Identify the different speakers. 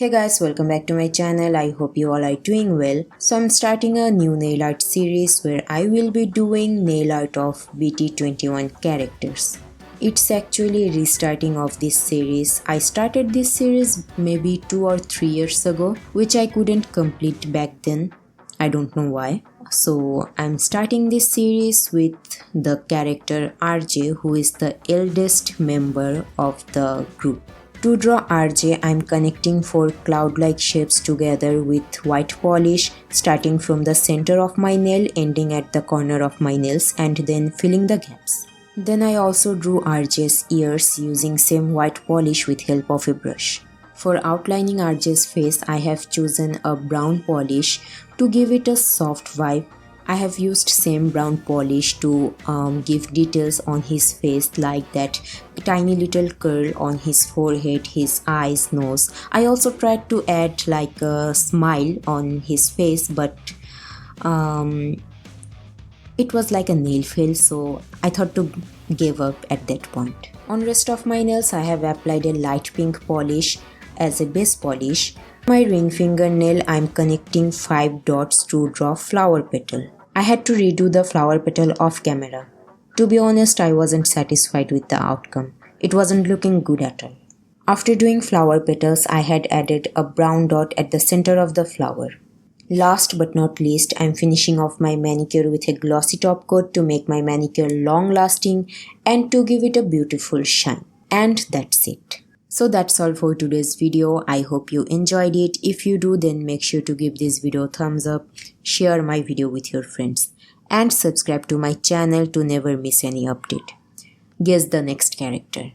Speaker 1: Hey guys, welcome back to my channel. I hope you all are doing well. So I'm starting a new nail art series where I will be doing nail art of BT21 characters. It's actually restarting of this series. I started this series maybe 2 or 3 years ago, which I couldn't complete back then. I don't know why. So I'm starting this series with the character RJ, who is the eldest member of the group. To draw RJ, I'm connecting 4 cloud-like shapes together with white polish, starting from the center of my nail, ending at the corner of my nails, and then filling the gaps. Then I also drew RJ's ears using same white polish with help of a brush. For outlining RJ's face, I have chosen a brown polish to give it a soft vibe. I have used same brown polish to give details on his face, like that tiny little curl on his forehead, his eyes, nose. I also tried to add like a smile on his face, but it was like a nail fail, so I thought to give up at that point. On rest of my nails, I have applied a light pink polish as a base polish. My ring finger nail, I'm connecting 5 dots to draw flower petal. I had to redo the flower petal off camera. To be honest, I wasn't satisfied with the outcome. It wasn't looking good at all. After doing flower petals, I had added a brown dot at the center of the flower. Last but not least, I'm finishing off my manicure with a glossy top coat to make my manicure long lasting and to give it a beautiful shine. And that's it. So that's all for today's video. I hope you enjoyed it. If you do, then make sure to give this video a thumbs up, share my video with your friends, and subscribe to my channel to never miss any update. Guess the next character.